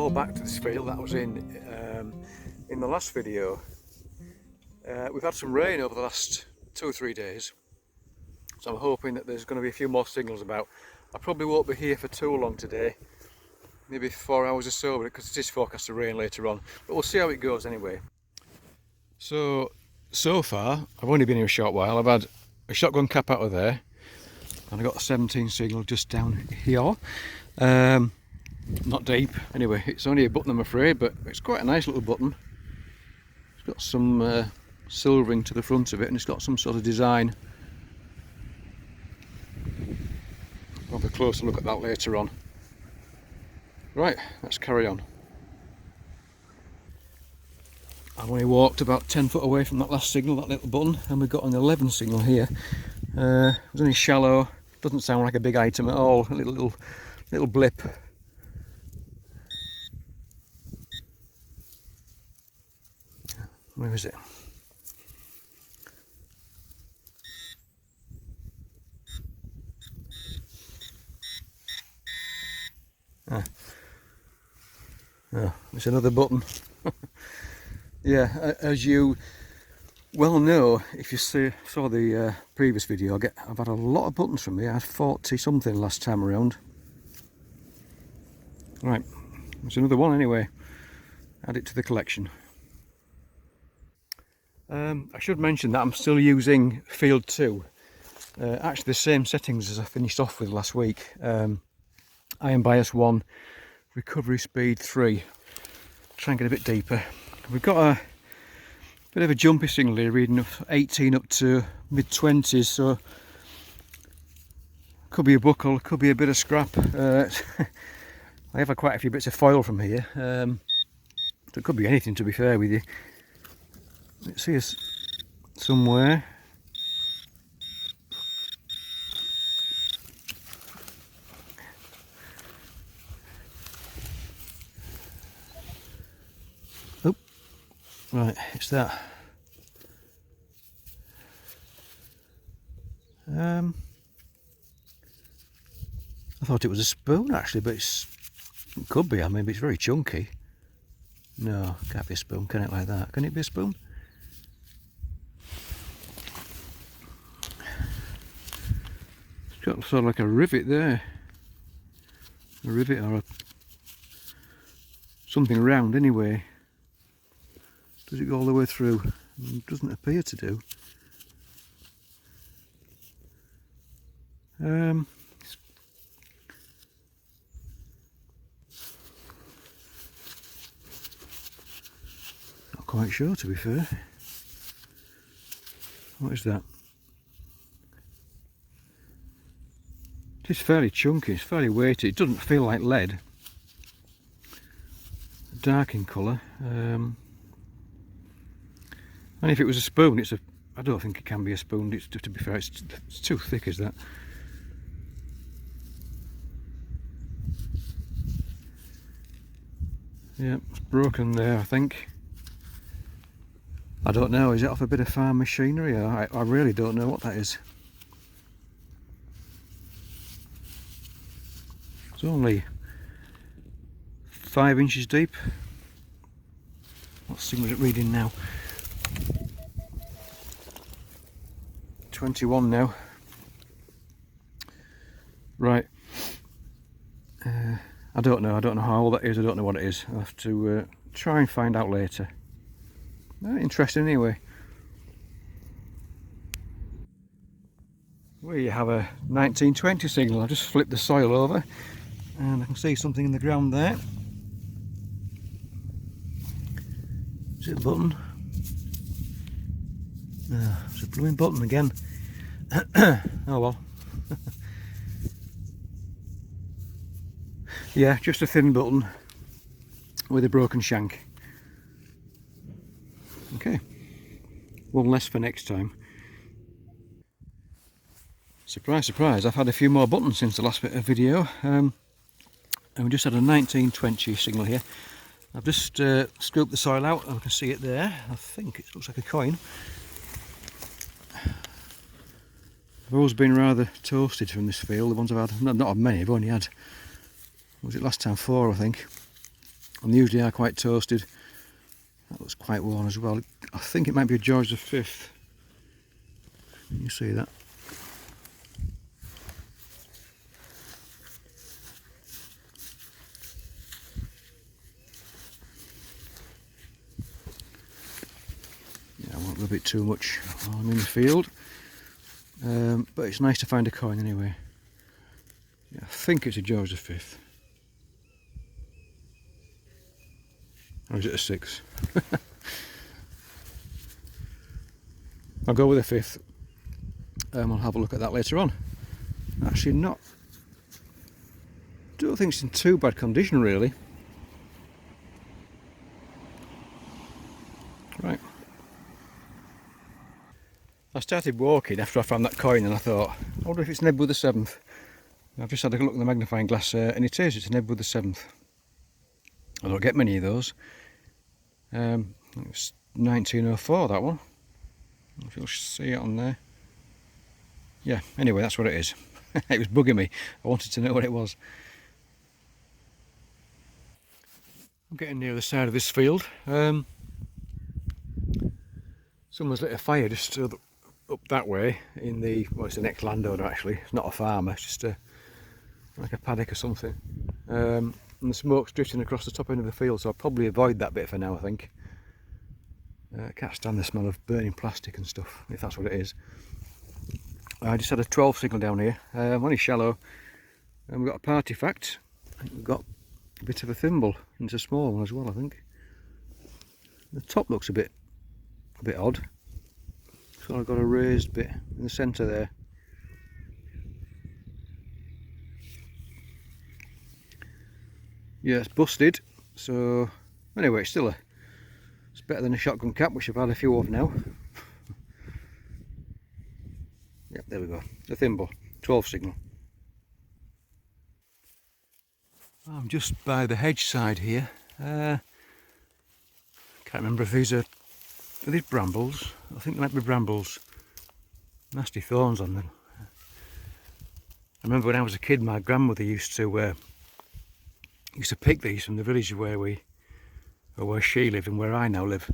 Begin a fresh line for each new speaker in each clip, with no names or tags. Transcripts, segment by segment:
go back to this field that was in the last video. We've had some rain over the last 2 or 3 days, so I'm hoping that there's going to be a few more signals about. I probably won't be here for too long today, maybe 4 hours or so, because it is forecast to rain later on, but we'll see how it goes anyway. So far I've only been here a short while. I've had a shotgun cap out of there, and I got a 17 signal just down here. Not deep anyway, it's only a button I'm afraid, but it's quite a nice little button. It's got some silvering to the front of it, and it's got some sort of design. I'll have a closer look at that later on. Right, let's carry on. I've only walked about 10 foot away from that last signal, that little button, and we've got an 11 signal here. It's only shallow, doesn't sound like a big item at all, a little blip. Where is it? Oh, it's another button. Yeah, as you well know, if you saw the previous video, I've had a lot of buttons from here. I had 40 something last time around. Right, there's another one anyway. Add it to the collection. I should mention that I'm still using Field 2. Actually the same settings as I finished off with last week. Iron bias 1, recovery speed 3. Try and get a bit deeper. We've got a bit of a jumpy signal here, reading 18 up to mid-20s, so could be a buckle, could be a bit of scrap. I have had quite a few bits of foil from here, so it could be anything, to be fair with you. Let's see us somewhere. Oh, right, it's that. I thought it was a spoon actually, but it could be. I mean, it's very chunky. No, can't be a spoon, can it, like that? Can it be a spoon? It's got sort of like a rivet there. A rivet or something round anyway. Does it go all the way through? It doesn't appear to do. Not quite sure, to be fair. What is that? It is fairly chunky, it's fairly weighty. It doesn't feel like lead. Dark in colour. And if it was a spoon, I don't think it can be a spoon. To be fair, it's too thick, is that? Yeah, it's broken there, I think. I don't know, is it off a bit of farm machinery? I really don't know what that is. It's only 5 inches deep. What signal is it reading now? 21 now. Right. I don't know how old that is, I don't know what it is. I'll have to try and find out later. Interesting anyway. We have a 1920 signal. I've just flipped the soil over and I can see something in the ground there. Is it a button? No, it's a blooming button again. Oh well. Yeah, just a thin button with a broken shank. Okay, one less for next time. Surprise, surprise, I've had a few more buttons since the last bit of video. And we just had a 1920 signal here. I've just scooped the soil out and I can see it there. I think it looks like a coin. I've always been rather toasted from this field. The ones I've had, not had many, I've only had, what was it last time, 4 I think. and they usually are quite toasted. That looks quite worn as well. I think it might be a George V. Can you see that? Yeah, I won't rub it too much while I'm in the field. But it's nice to find a coin anyway. Yeah, I think it's a George V. Or is it a 6? I'll go with a 5th. I'll have a look at that later on. Actually not. Don't think it's in too bad condition really. Right. I started walking after I found that coin and I thought, I wonder if it's an Edward the 7th. I've just had a look in the magnifying glass and it is, it's an Edward the 7th. I don't get many of those. It's 1904, that one. If you'll see it on there. Yeah, anyway, that's what it is. It was bugging me. I wanted to know what it was. I'm getting near the side of this field. Someone's lit a fire just up that way in the, well, it's the next landowner actually. It's not a farmer, it's just like a paddock or something. And the smoke's drifting across the top end of the field, so I'll probably avoid that bit for now, I think. I can't stand the smell of burning plastic and stuff, if that's what it is. I just had a 12 signal down here, only shallow, and we've got a artifact. We've got a bit of a thimble, and it's a small one as well, I think. The top looks a bit odd, so I've got a raised bit in the centre there. Yeah, it's busted, so anyway, it's better than a shotgun cap, which I've had a few of now. Yep, there we go, the thimble, 12 signal. I'm just by the hedge side here. Can't remember if these are these brambles. I think they might be brambles. Nasty thorns on them. I remember when I was a kid, my grandmother used to pick these from the village where she lived and where I now live.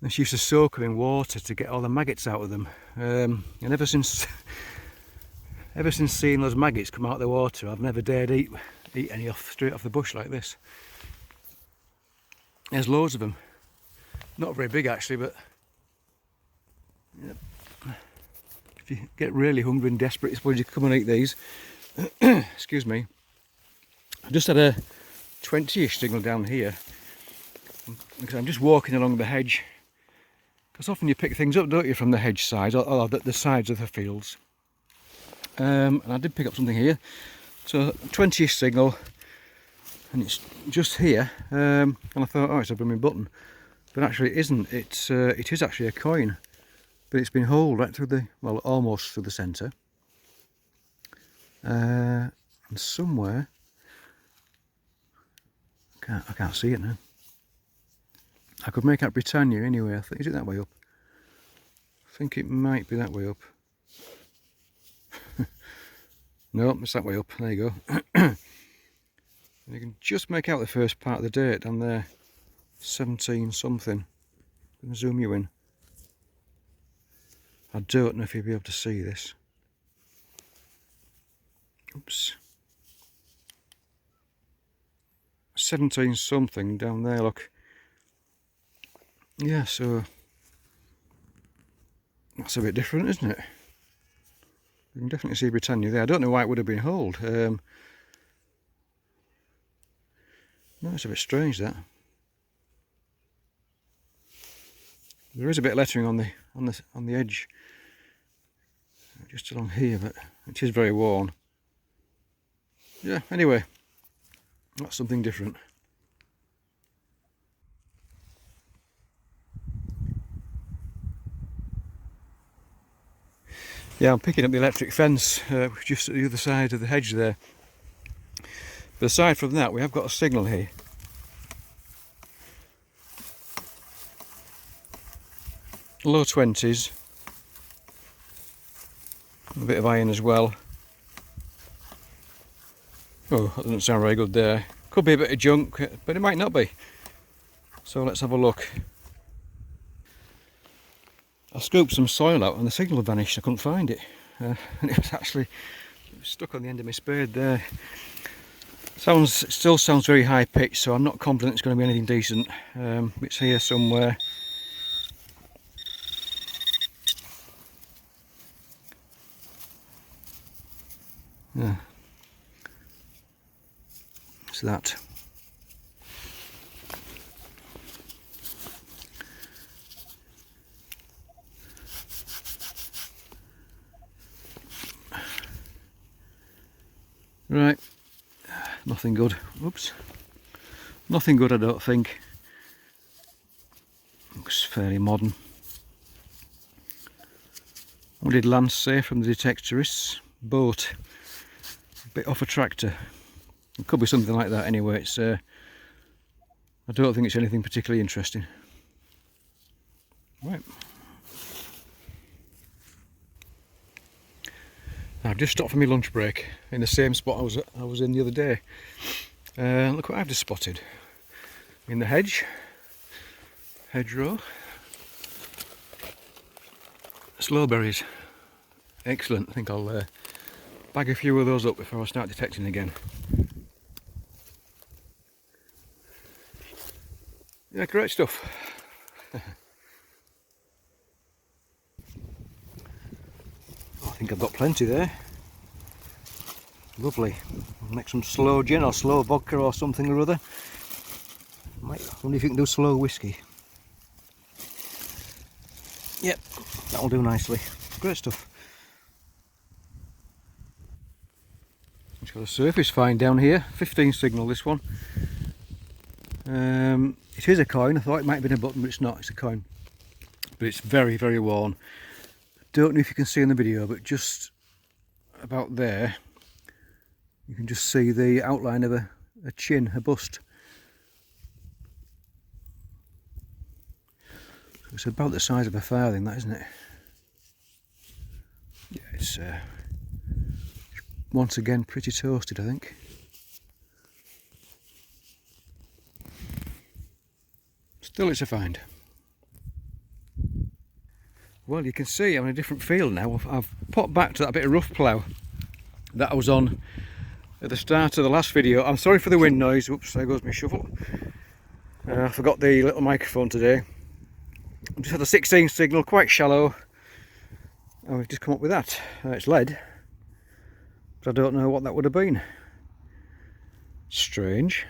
And she used to soak them in water to get all the maggots out of them. And ever since seeing those maggots come out of the water, I've never dared eat any straight off the bush like this. There's loads of them. Not very big actually, but yeah. If you get really hungry and desperate, I suppose you come and eat these. Excuse me. I just had a 20-ish signal down here because I'm just walking along the hedge. Because often you pick things up, don't you, from the hedge side or the sides of the fields. And I did pick up something here. So 20-ish signal, and it's just here. And I thought, oh, it's a blooming button, but actually it isn't. It is actually a coin, but it's been holed right through the, well, almost through the centre. And somewhere, I can't see it now. I could make out Britannia anyway. I think, is it that way up? I think it might be that way up. No, it's that way up. There you go. You can just make out the first part of the date down there. 17 something. I'm going to zoom you in. I don't know if you'll be able to see this. Oops. 17 something down there, look. Yeah, so that's a bit different, isn't it? You can definitely see Britannia there. I don't know why it would have been holed. No, it's a bit strange that. There is a bit of lettering on the edge, just along here, but it is very worn. Yeah. Anyway, that's something different. Yeah, I'm picking up the electric fence just at the other side of the hedge there. But aside from that, we have got a signal here. Low 20s. A bit of iron as well. Oh, that doesn't sound very good there. Could be a bit of junk, but it might not be. So let's have a look. I scooped some soil out and the signal had vanished. I couldn't find it. And it was actually stuck on the end of my spade there. Still sounds very high pitched, so I'm not confident it's going to be anything decent. It's here somewhere. Yeah. It's that. Right. Nothing good. Oops. Nothing good, I don't think. Looks fairly modern. What did Lance say from the detectorists? Boat. A bit off a tractor. It could be something like that anyway. It's I don't think it's anything particularly interesting. Right. I've just stopped for my lunch break in the same spot I was in the other day. Look what I've just spotted in the hedgerow. Slowberries. Excellent. I think I'll bag a few of those up before I start detecting again. Yeah, great stuff. I think I've got plenty there. Lovely. I'll make some slow gin or slow vodka or something or other. I wonder if you can do slow whiskey. Yep, that'll do nicely. Great stuff. It's got a surface find down here. 15 signal, this one. It is a coin. I thought it might have been a button, but it's not. It's a coin. But it's very, very worn. Don't know if you can see in the video, but just about there you can just see the outline of a chin, a bust. It's about the size of a farthing, that, isn't it? Yeah, it's once again pretty toasted, I think. Still, it's a find. Well, you can see I'm in a different field now. I've popped back to that bit of rough plough that I was on at the start of the last video. I'm sorry for the wind noise. Oops, there goes my shovel. I forgot the little microphone today. I just had a 16 signal, quite shallow, and we've just come up with that. It's lead, but I don't know what that would have been. Strange.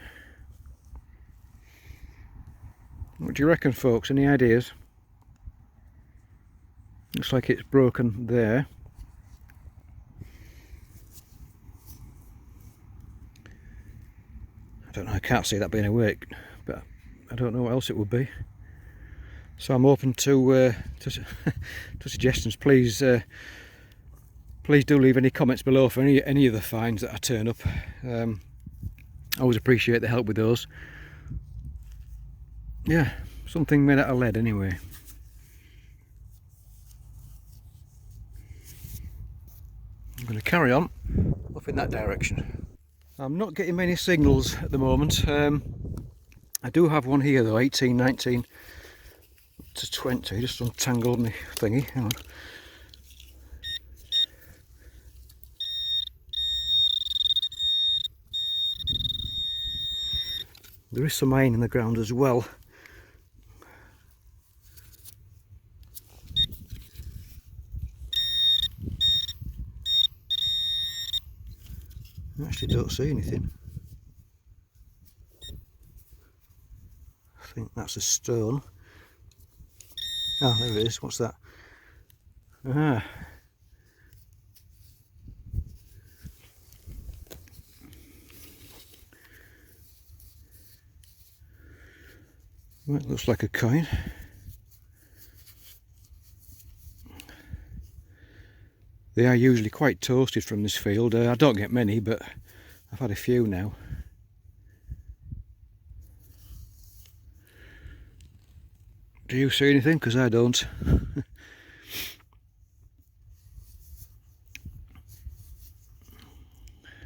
What do you reckon, folks? Any ideas? Looks like it's broken there. I don't know, I can't see that being awake, but I don't know what else it would be. So I'm open to suggestions. Please do leave any comments below for any of the finds that I turn up. I always appreciate the help with those. Yeah, something made out of lead anyway. I'm going to carry on up in that direction. I'm not getting many signals at the moment. I do have one here though, 18, 19 to 20. Just untangled my thingy. Hang on. There is some iron in the ground as well. I actually don't see anything. I think that's a stone. Oh, there it is. What's that? Ah. Well, it looks like a coin. They are usually quite toasted from this field. I don't get many, but I've had a few now. Do you see anything? Because I don't.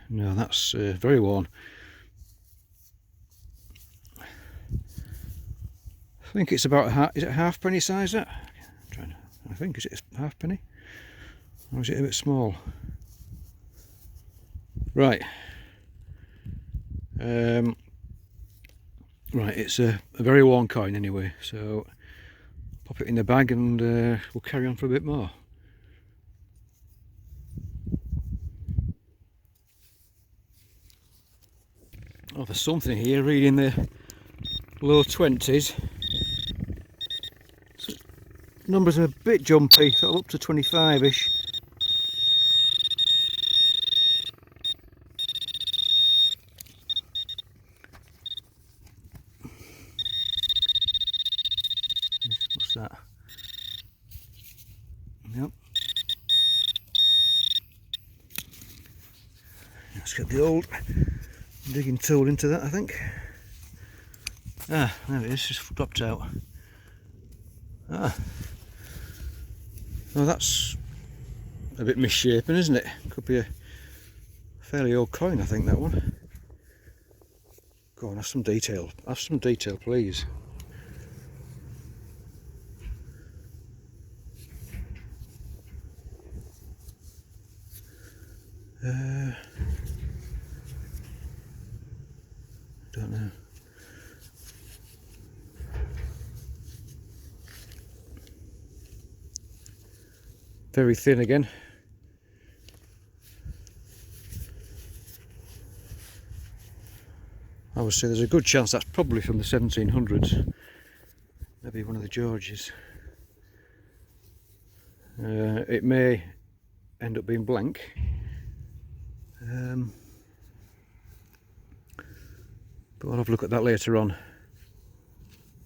No, that's very worn. think it's about is it a halfpenny size that? I think, is it a halfpenny? Or is it a bit small? Right. Right, it's a very worn coin anyway, so pop it in the bag and we'll carry on for a bit more. Oh, there's something here reading the low 20s. So numbers are a bit jumpy, sort of up to 25-ish. What's that? Yep. Let's get the old digging tool into that, I think. Ah, there it is, just dropped out. Ah. Well, that's a bit misshapen, isn't it? Could be a fairly old coin, I think, that one. Go on, have some detail. Have some detail, please. Don't know. Very thin again. I would say there's a good chance that's probably from the 1700s. Maybe one of the Georges. It may end up being blank. But I'll have a look at that later on.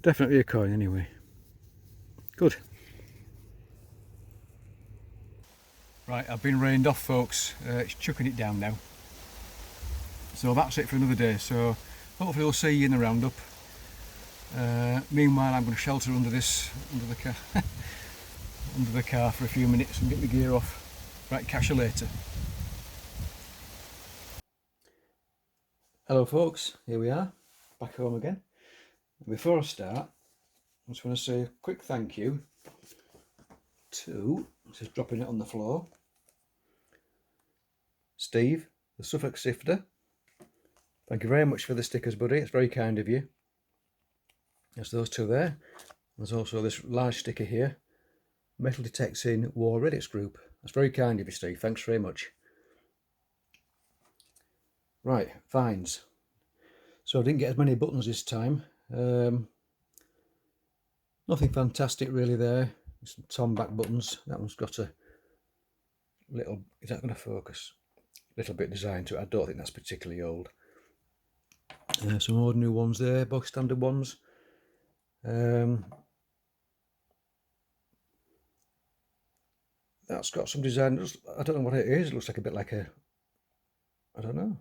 Definitely a coin anyway. Good. Right, I've been rained off, folks. It's chucking it down now. So that's it for another day. So hopefully we'll see you in the roundup. Meanwhile, I'm going to shelter under the car, under the car for a few minutes and get my gear off. Right, catch you later. Hello folks, here we are, back home again. Before I start, I just want to say a quick thank you to, just dropping it on the floor, Steve, the Suffolk Sifter. Thank you very much for the stickers, buddy, it's very kind of you. There's those two there. There's also this large sticker here, Metaldetecting War Reddits group. That's very kind of you, Steve, thanks very much. Right, finds. So I didn't get as many buttons this time. Nothing fantastic really there. Some tom back buttons. That one's got a little, is that going to focus? A little bit design to it. I don't think that's particularly old. Some ordinary ones there, bog standard ones. That's got some design. I don't know what it is. It looks like a bit like a, I don't know,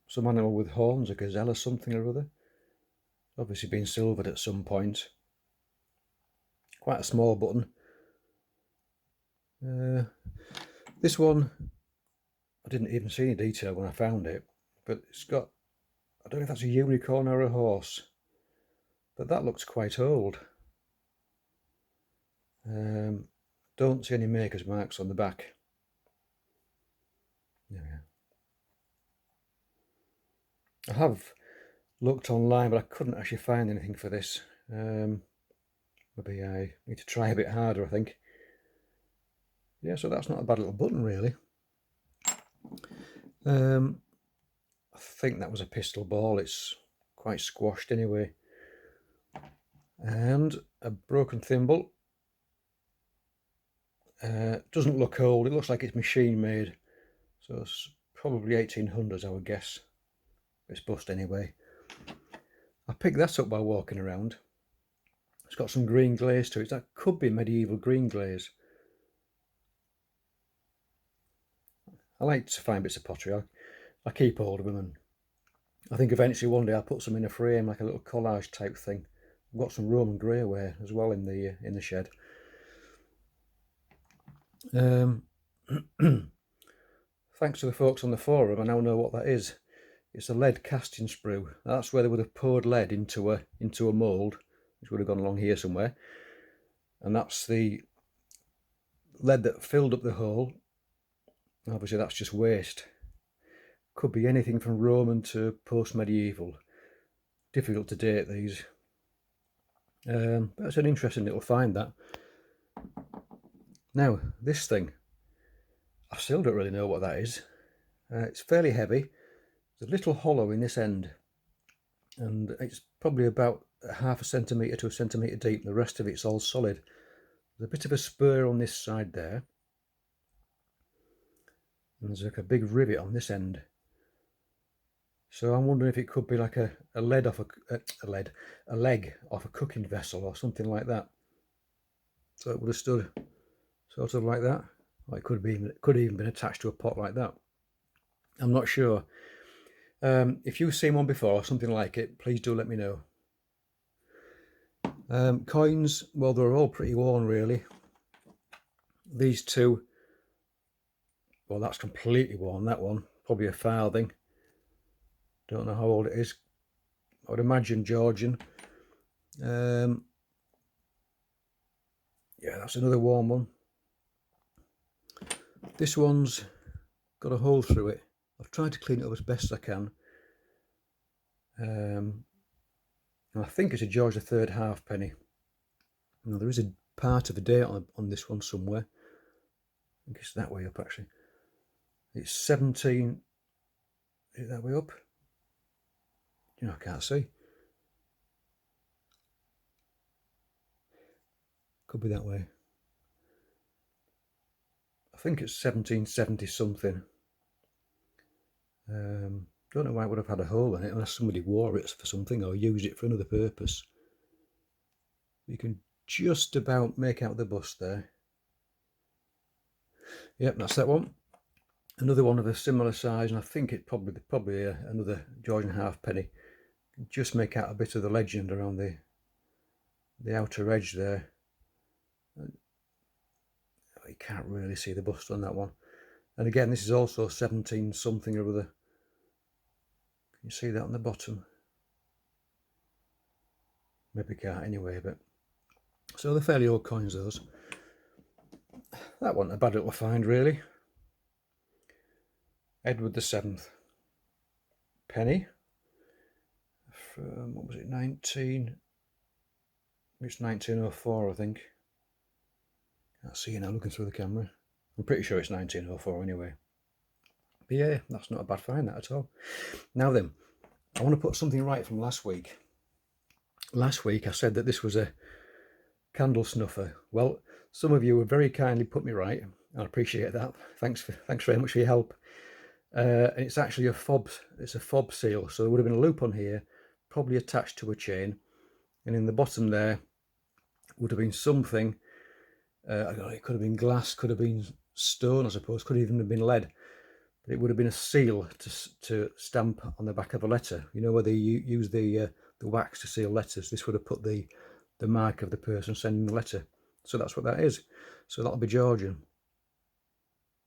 some animal with horns, a gazelle or something or other. Obviously been silvered at some point. Quite a small button. This one, I didn't even see any detail when I found it, but it's got, I don't know if that's a unicorn or a horse, but that looks quite old. Don't see any maker's marks on the back. There we are. I have looked online, but I couldn't actually find anything for this. Maybe I need to try a bit harder, I think. Yeah, so that's not a bad little button, really. I think that was a pistol ball. It's quite squashed anyway. And a broken thimble. Doesn't look old. It looks like it's machine made. So it's probably 1800s, I would guess. It's bust anyway. I picked that up while walking around. It's got some green glaze to it. That could be medieval green glaze. I like to find bits of pottery. I keep hold of them, and I think eventually one day I'll put some in a frame, like a little collage type thing. I've got some Roman greyware as well in the shed. Thanks to the folks on the forum, I now know what that is. It's a lead casting sprue. That's where they would have poured lead into a mould, which would have gone along here somewhere, and that's the lead that filled up the hole. Obviously that's just waste. Could be anything from Roman to post-medieval. Difficult to date these. That's an interesting little find, that. Now this thing, I still don't really know what that is. It's fairly heavy. There's a little hollow in this end, and it's probably about half a centimetre to a centimetre deep. The rest of it's all solid. There's a bit of a spur on this side there, and there's like a big rivet on this end. So I'm wondering if it could be like a leg off a cooking vessel or something like that. So it would have stood sort of like that. Or it could have even been attached to a pot like that. I'm not sure. If you've seen one before or something like it, please do let me know. Coins, well, they're all pretty worn really. These two, well, that's completely worn, that one. Probably a farthing. Don't know how old it is. I would imagine Georgian. Yeah, that's another worn one. This one's got a hole through it. I've tried to clean it up as best I can. And I think it's a George III halfpenny. Now there is a part of a date on this one somewhere. I think it's that way up actually. It's 17. Is it that way up? You know, I can't see. Could be that way. I think it's 1770 something. Don't know why it would have had a hole in it unless somebody wore it for something or used it for another purpose. You can just about make out the bust there. Yep, that's that one. Another one of a similar size, and I think it probably another Georgian halfpenny. Just make out a bit of the legend around the outer edge there. You can't really see the bust on that one. And again, this is also 17 something or other. Can you see that on the bottom? Maybe can't anyway, but so they're fairly old coins, those. That wasn't a bad little find really. Edward VII penny from, what was it, it's 1904 I think. Can't see you now looking through the camera. I'm pretty sure it's 1904 anyway. But yeah, that's not a bad find, that at all. Now then, I want to put something right from last week. Last week I said that this was a candle snuffer. Well, some of you have very kindly put me right. I appreciate that. Thanks very much for your help. And it's actually a fob. It's a fob seal. So there would have been a loop on here, probably attached to a chain, and in the bottom there would have been something. It could have been glass, could have been stone, I suppose, could even have been lead. But it would have been a seal to stamp on the back of a letter. You know where they use the wax to seal letters. This would have put the mark of the person sending the letter. So that's what that is. So that'll be Georgian.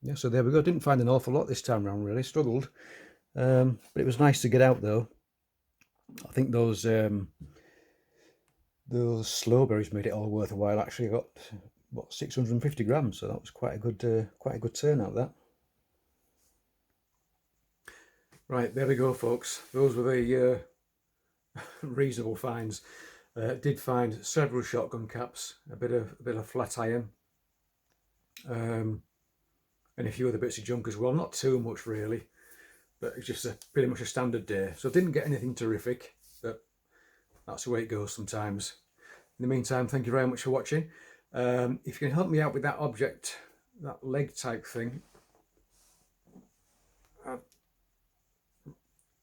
Yeah, so there we go. Didn't find an awful lot this time around, really. Struggled. But it was nice to get out, though. I think those slowberries made it all worth a while. Actually, I got, what, 650 grams, so that was quite a good turnout, that. Right, there we go, folks. Those were the reasonable finds. Did find several shotgun caps, a bit of flat iron, and a few other bits of junk as well. Not too much really, but it's just pretty much a standard day. So I didn't get anything terrific, but that's the way it goes sometimes. In the meantime, thank you very much for watching. If you can help me out with that object, that leg type thing, I'm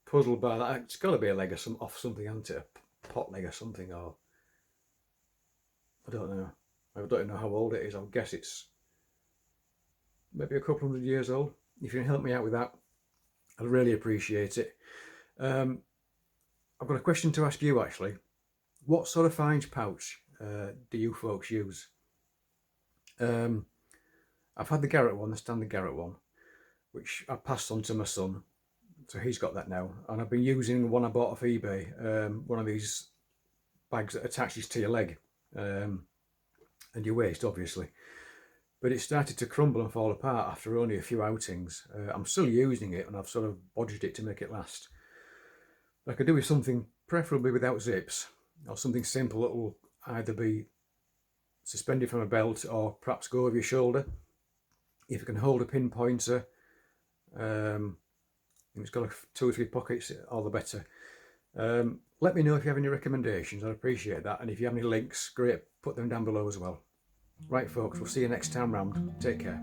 puzzled by that. It's got to be a leg or off something, hasn't it? A pot leg or something, or I don't know. I don't even know how old it is. I would guess it's maybe a couple hundred years old. If you can help me out with that, I'd really appreciate it. I've got a question to ask you actually. What sort of finds pouch do you folks use? I've had the Garrett one, the standard Garrett one, which I passed on to my son, so he's got that now. And I've been using one I bought off eBay, one of these bags that attaches to your leg and your waist, obviously. But it started to crumble and fall apart after only a few outings. I'm still using it, and I've sort of bodged it to make it last. But I could do with something preferably without zips, or something simple that will either be suspended from a belt or perhaps go over your shoulder. If you can hold a pinpointer, if it's got 2 or 3 pockets, all the better. Let me know if you have any recommendations. I'd appreciate that. And if you have any links, great, put them down below as well. Right folks, we'll see you next time round. Take care.